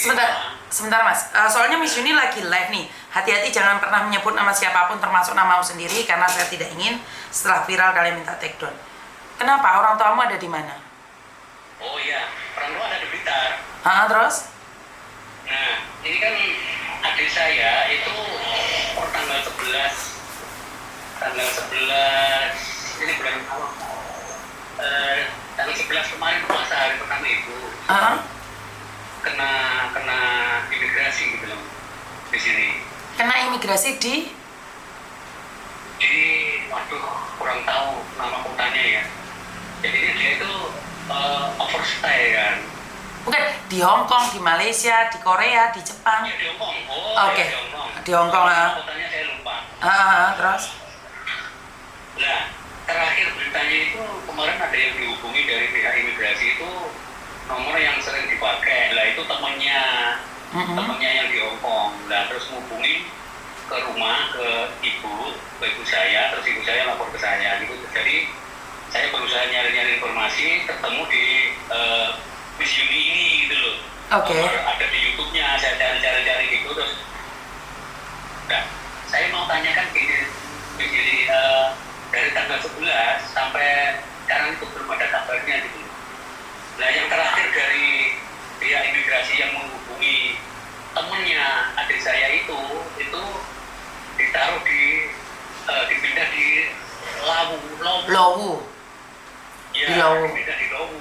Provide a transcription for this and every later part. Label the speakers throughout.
Speaker 1: sebentar Mas. Soalnya Miss Yuni lagi live nih. Hati-hati jangan pernah menyebut nama siapapun termasuk namamu sendiri karena saya tidak ingin setelah viral kalian minta take down. Kenapa? Orang tuamu ada di mana?
Speaker 2: Oh iya, orang tua ada di Blitar.
Speaker 1: Terus?
Speaker 2: Nah, ini kan adik saya itu per tanggal 11 ini bulan apa? Tanggal 11 kemarin puasa hari pertama ibu. Kena imigrasi gitu loh di sini.
Speaker 1: Kena imigrasi
Speaker 2: waduh kurang tahu nama kotanya ya. Jadi dia itu overstay kan.
Speaker 1: Bukan, di Hong Kong, di Malaysia, di Korea, di Jepang.
Speaker 2: Ya, di Hong Kong.
Speaker 1: Oke.
Speaker 2: Di Hong Kong.
Speaker 1: Di Hong Kong lah.
Speaker 2: Kotanya saya lupa.
Speaker 1: Terus?
Speaker 2: Nah, terakhir beritanya itu kemarin ada yang dihubungi dari pihak imigrasi itu nomor yang sering dipakai. Lah itu temannya yang di Hong Kong. Lah terus menghubungi ke rumah ke ibu saya, terus ibu saya lapor ke saya gitu. Jadi saya berusaha nyari-nyari informasi, ketemu di Miss Yuni ini gitu loh.
Speaker 1: Oke.
Speaker 2: Ada di YouTube-nya, saya cari-cari gitu terus. Nah, saya mau tanyakan gini, Miss Yuni, dari tanggal 11 sampai sekarang itu belum ada kabarnya gitu. Nah, yang terakhir dari pihak imigrasi yang menghubungi temennya adik saya itu ditaruh dipindah di
Speaker 1: Lowu.
Speaker 2: Ya,
Speaker 1: di Lowu.
Speaker 2: dipindah di Lowu.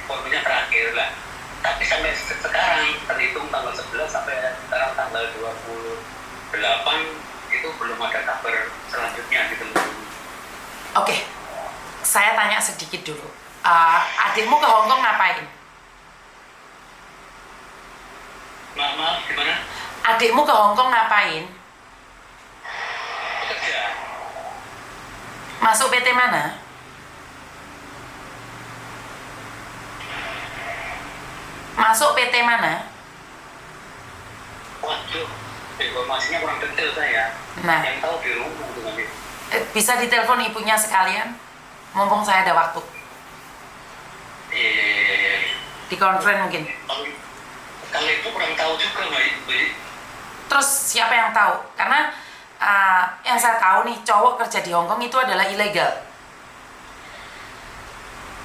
Speaker 2: Informnya terakhir lah. Tapi sampai sekarang terhitung tanggal 11 sampai sekarang tanggal 28 itu belum ada kabar selanjutnya gitu.
Speaker 1: Oke. Saya tanya sedikit dulu. Adikmu ke Hong Kong ngapain?
Speaker 2: Maaf, gimana?
Speaker 1: Adikmu ke Hong Kong ngapain?
Speaker 2: Bekerja.
Speaker 1: Masuk PT mana? Masuk PT mana?
Speaker 2: Waduh, informasinya kurang detail saya.
Speaker 1: Nah,
Speaker 2: Yang tahu di rumah dengan itu.
Speaker 1: bisa ditelepon ibunya sekalian? Mumpung saya ada waktu.
Speaker 2: Iya.
Speaker 1: Di conference mungkin.
Speaker 2: Kalau itu kurang tahu juga, Mbak.
Speaker 1: Terus siapa yang tahu? Karena yang saya tahu nih, cowok kerja di Hong Kong itu adalah ilegal.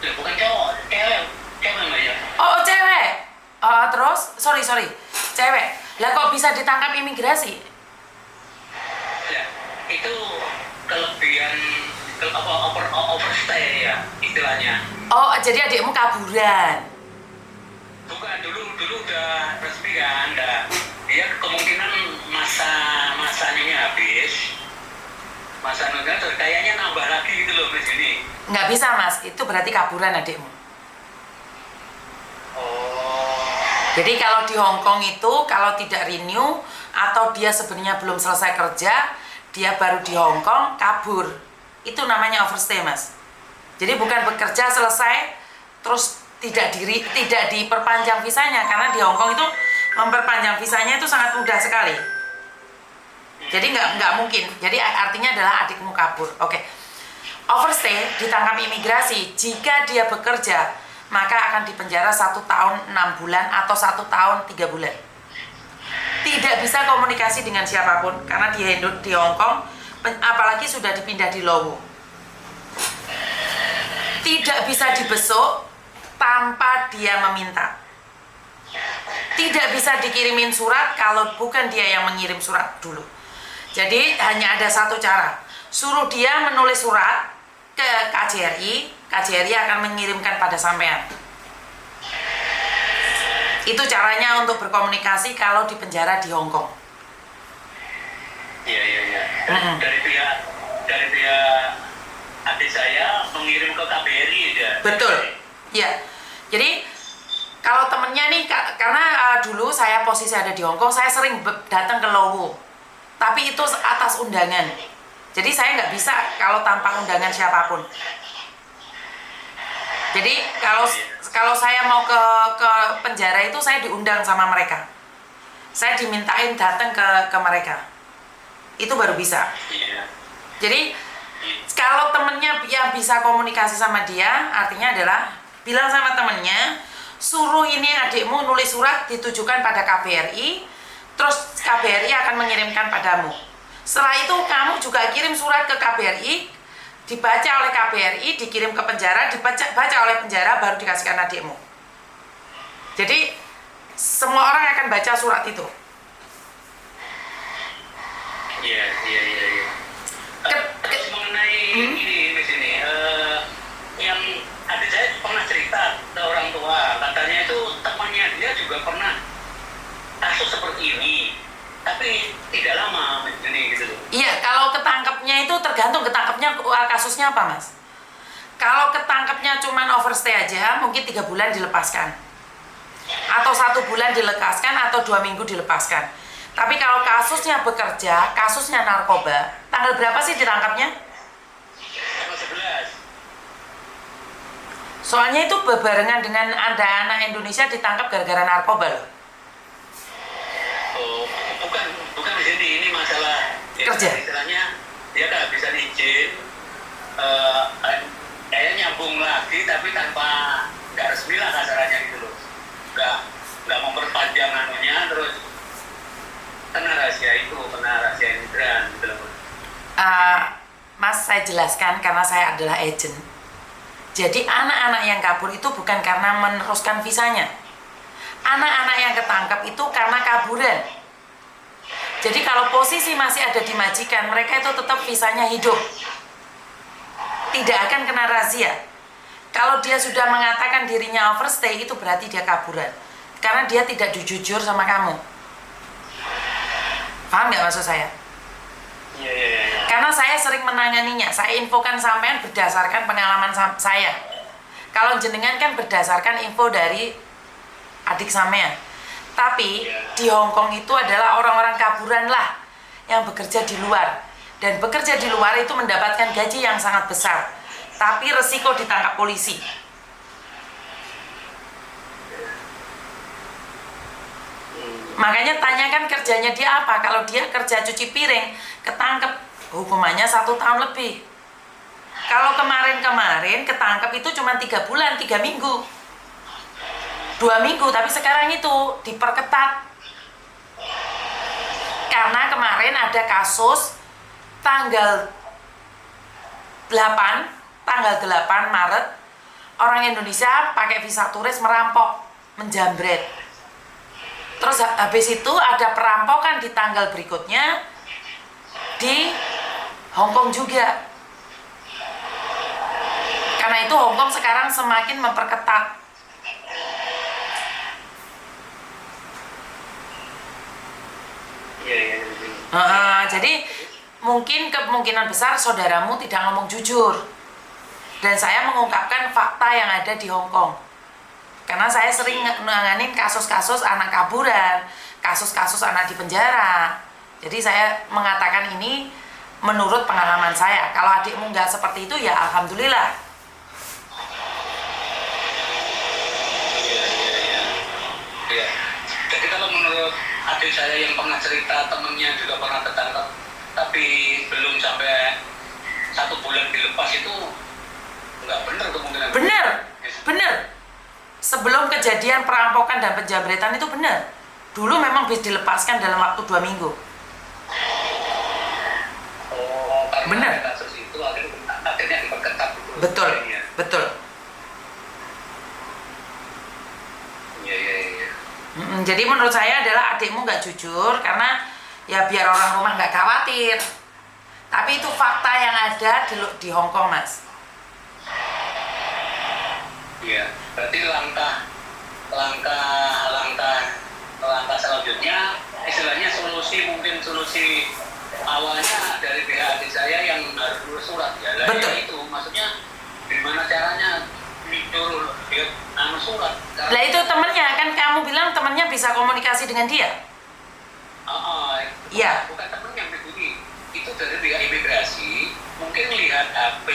Speaker 2: Ya, bukan cowok, cewek Mbak ya.
Speaker 1: Oh, cewek. Terus, sorry, cewek. Lah kok bisa ditangkap imigrasi?
Speaker 2: Ya, itu kelebihan overstay ya istilahnya.
Speaker 1: Oh, jadi adikmu kaburan.
Speaker 2: Bukan, dulu udah resmi kan, dia kemungkinan masanya habis. Masa negara kayaknya nambah lagi gitu loh di sini.
Speaker 1: Nggak bisa Mas, itu berarti kaburan adikmu.
Speaker 2: Oh.
Speaker 1: Jadi kalau di Hong Kong itu kalau tidak renew atau dia sebenarnya belum selesai kerja, dia baru di Hong Kong kabur. Itu namanya overstay Mas. Jadi bukan bekerja selesai terus tidak diperpanjang visanya, karena di Hong Kong itu memperpanjang visanya itu sangat mudah sekali. Jadi nggak mungkin. Jadi artinya adalah adikmu kabur. Oke. Overstay ditangkap imigrasi jika dia bekerja, maka akan dipenjara 1 tahun 6 bulan atau 1 tahun 3 bulan. Tidak bisa komunikasi dengan siapapun karena dia hidup di Hong Kong, apalagi sudah dipindah di Lowu. Tidak bisa dibesuk tanpa dia meminta. Tidak bisa dikirimin surat kalau bukan dia yang mengirim surat dulu. Jadi hanya ada satu cara, suruh dia menulis surat ke KJRI, KJRI akan mengirimkan pada sampean. Itu caranya untuk berkomunikasi kalau di penjara di Hong Kong.
Speaker 2: Iya. Dari pihak adik saya mengirim ke KBRI ya.
Speaker 1: Betul. Ya. Jadi kalau temennya nih, karena dulu saya posisi ada di Hong Kong, saya sering datang ke Lowu. Tapi itu atas undangan. Jadi saya nggak bisa kalau tanpa undangan siapapun. Jadi kalau saya mau ke penjara itu saya diundang sama mereka. Saya dimintain datang ke mereka. Itu baru bisa. Jadi kalau temennya yang bisa komunikasi sama dia, artinya adalah bilang sama temennya suruh ini adikmu nulis surat ditujukan pada KBRI, terus KBRI akan mengirimkan padamu. Setelah itu kamu juga kirim surat ke KBRI, dibaca oleh KBRI, dikirim ke penjara, dibaca oleh penjara, baru dikasihkan adikmu. Jadi semua orang akan baca surat itu.
Speaker 2: Iya. Terus mengenai ini di sini, yang adik saya pernah cerita ke orang tua, katanya itu temannya dia juga pernah kasus seperti ini, tapi tidak lama ini gitu.
Speaker 1: Iya, kalau ketangkepnya itu tergantung ketangkepnya kasusnya apa, Mas. Kalau ketangkepnya cuman overstay aja, mungkin 3 bulan dilepaskan, atau 1 bulan dilepaskan, atau 2 minggu dilepaskan. Tapi kalau kasusnya bekerja, kasusnya narkoba, tanggal berapa sih ditangkapnya?
Speaker 2: Tanggal 11.
Speaker 1: Soalnya itu berbarengan dengan ada anak Indonesia ditangkap gara-gara narkoba loh.
Speaker 2: Oh, bukan di sini, ini masalah
Speaker 1: kerja.
Speaker 2: Istilahnya dia nggak bisa izin, kayak nyambung lagi tapi tanpa nggak resmi lah kasarannya gitu loh. Nggak memperpanjang anunya, terus kena rahasia imigran gitu loh.
Speaker 1: Mas, saya jelaskan karena saya adalah agent. Jadi anak-anak yang kabur itu bukan karena meneruskan visanya. Anak-anak yang ketangkap itu karena kaburan. Jadi kalau posisi masih ada di majikan, mereka itu tetap visanya hidup. Tidak akan kena razia. Kalau dia sudah mengatakan dirinya overstay, itu berarti dia kaburan. Karena dia tidak jujur sama kamu. Paham nggak maksud saya?
Speaker 2: Iya.
Speaker 1: Karena saya sering menanganinya, saya infokan sampean berdasarkan pengalaman saya. Kalau jenengan kan berdasarkan info dari adik sampean. Tapi di Hong Kong itu adalah orang-orang kaburan lah yang bekerja di luar. Dan bekerja di luar itu mendapatkan gaji yang sangat besar. Tapi resiko ditangkap polisi. Makanya tanyakan kerjanya dia apa. Kalau dia kerja cuci piring, ketangkep, hukumannya 1 tahun lebih. Kalau kemarin ketangkep itu cuma 3 bulan, 3 minggu, 2 minggu. Tapi sekarang itu diperketat. Karena kemarin ada kasus tanggal 8 Maret, orang Indonesia pakai visa turis merampok, menjambret. Terus habis itu ada perampokan di tanggal berikutnya di Hong Kong juga. Karena itu Hong Kong sekarang semakin memperketat. Jadi mungkin kemungkinan besar saudaramu tidak ngomong jujur. Dan saya mengungkapkan fakta yang ada di Hong Kong. Karena saya sering nanganin kasus-kasus anak kaburan, kasus-kasus anak di penjara. Jadi saya mengatakan ini menurut pengalaman saya. Kalau adikmu nggak seperti itu, ya alhamdulillah.
Speaker 2: Iya. Jadi kalau menurut adik saya yang pernah cerita, temennya juga pernah ketangkap, tapi belum sampai 1 bulan dilepas, itu nggak benar kemungkinan.
Speaker 1: Benar. Sebelum kejadian perampokan dan penjambretan itu benar. Dulu memang bisa dilepaskan dalam waktu 2 minggu.
Speaker 2: Oh, karena
Speaker 1: benar.
Speaker 2: Kasus itu akhirnya diperketat.
Speaker 1: Betul.
Speaker 2: Iya.
Speaker 1: Jadi menurut saya adalah adikmu nggak jujur karena ya biar orang rumah nggak khawatir. Tapi itu fakta yang ada di Hong Kong, Mas.
Speaker 2: Iya, berarti langkah selanjutnya, istilahnya solusi awalnya dari pihak adik saya yang harus tulis surat ya.
Speaker 1: Betul.
Speaker 2: Itu maksudnya gimana caranya disuruh dia surat.
Speaker 1: Lah itu temennya kan, kamu bilang temennya bisa komunikasi dengan dia. Iya.
Speaker 2: Bukan temen yang begini, itu dari pihak imigrasi mungkin lihat HP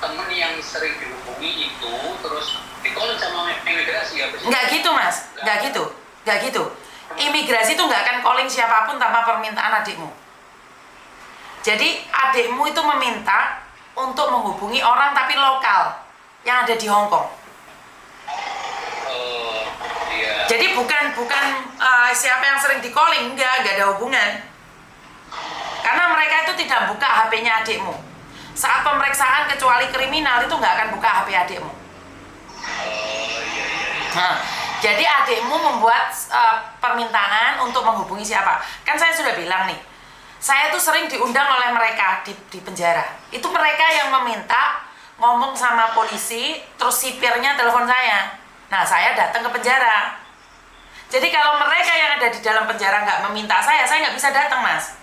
Speaker 2: temen yang sering dihubungi itu, terus di-call sama imigrasi ya.
Speaker 1: Nggak gitu, Mas. Nggak gitu. Imigrasi itu nggak akan calling siapapun tanpa permintaan adikmu. Jadi adikmu itu meminta untuk menghubungi orang tapi lokal yang ada di Hong Kong. Jadi bukan siapa yang sering di calling, enggak ada hubungan. Karena mereka itu tidak buka HP-nya adikmu. Saat pemeriksaan kecuali kriminal itu nggak akan buka HP adikmu. Nah, jadi adikmu membuat permintaan untuk menghubungi siapa? Kan saya sudah bilang nih, saya tuh sering diundang oleh mereka di penjara. Itu mereka yang meminta ngomong sama polisi, terus sipirnya telepon saya. Nah, saya datang ke penjara. Jadi kalau mereka yang ada di dalam penjara nggak meminta saya nggak bisa datang, Mas.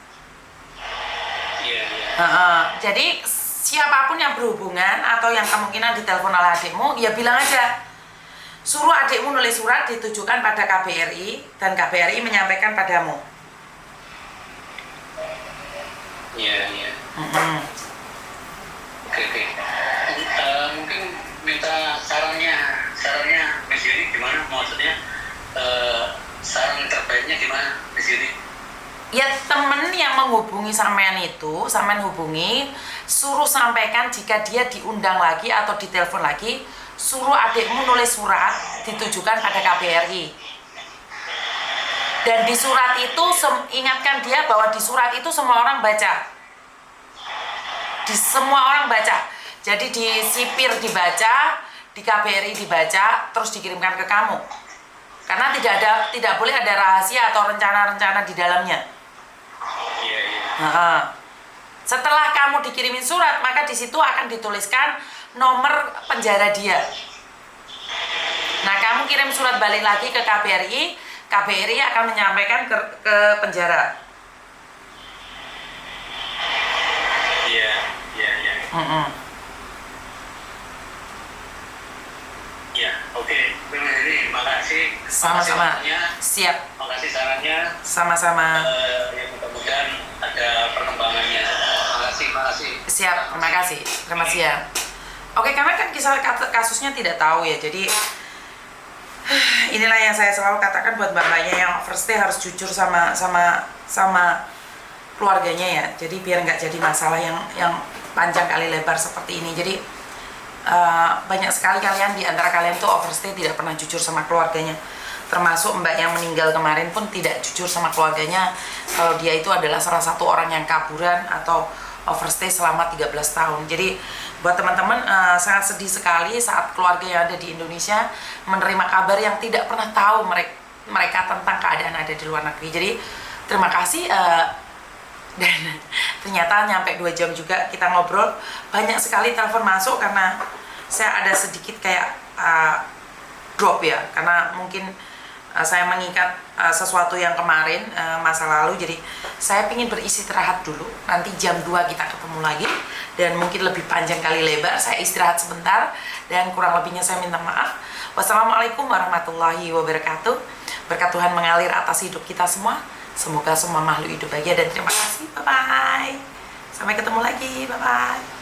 Speaker 1: Jadi siapapun yang berhubungan atau yang kemungkinan ditelepon oleh adikmu, ya bilang aja. Suruh adikmu nulis surat ditujukan pada KBRI dan KBRI menyampaikan padamu.
Speaker 2: Iya. Oke. Mungkin minta sarannya Mas Yudi gimana? Maksudnya saran terbaiknya gimana Mas Yudi?
Speaker 1: Ya temen yang menghubungi sampean itu, sampean hubungi, suruh sampaikan jika dia diundang lagi atau ditelepon lagi, suruh adikmu nulis surat ditujukan pada KBRI. Dan di surat itu ingatkan dia bahwa di surat itu semua orang baca. Semua orang baca. Jadi di sipir dibaca, di KBRI dibaca, terus dikirimkan ke kamu. Karena tidak boleh ada rahasia atau rencana-rencana di dalamnya. Setelah kamu dikirimin surat, maka di situ akan dituliskan nomor penjara dia. Nah, kamu kirim surat balik lagi ke KBRI, KBRI akan menyampaikan ke penjara.
Speaker 2: Iya. Ya, oke. Terima kasih.
Speaker 1: Sama-sama. Siap.
Speaker 2: Makasih sarannya.
Speaker 1: Sama-sama.
Speaker 2: Ya mudah-mudahan ada perkembangannya. Makasih.
Speaker 1: Siap. Terima kasih. Terima kasih ya. Oke, karena kan kasusnya tidak tahu ya. Jadi inilah yang saya selalu katakan buat mbak-mbaknya yang overstay harus jujur sama keluarganya ya. Jadi biar nggak jadi masalah yang panjang kali lebar seperti ini. Jadi banyak sekali kalian di antara kalian tuh overstay tidak pernah jujur sama keluarganya, termasuk mbak yang meninggal kemarin pun tidak jujur sama keluarganya kalau dia itu adalah salah satu orang yang kaburan atau overstay selama 13 tahun. Jadi buat teman-teman sangat sedih sekali saat keluarga yang ada di Indonesia menerima kabar yang tidak pernah tahu mereka tentang keadaan ada di luar negeri. Jadi terima kasih. Dan ternyata nyampe 2 jam juga kita ngobrol, banyak sekali telepon masuk karena saya ada sedikit kayak drop ya, karena mungkin saya mengikat sesuatu yang kemarin masa lalu. Jadi saya ingin beristirahat dulu, nanti jam 2 kita ketemu lagi dan mungkin lebih panjang kali lebar. Saya istirahat sebentar dan kurang lebihnya saya minta maaf. Wassalamualaikum warahmatullahi wabarakatuh. Berkat Tuhan mengalir atas hidup kita semua. Semoga semua makhluk hidup bahagia dan terima kasih. Bye-bye. Sampai ketemu lagi. Bye-bye.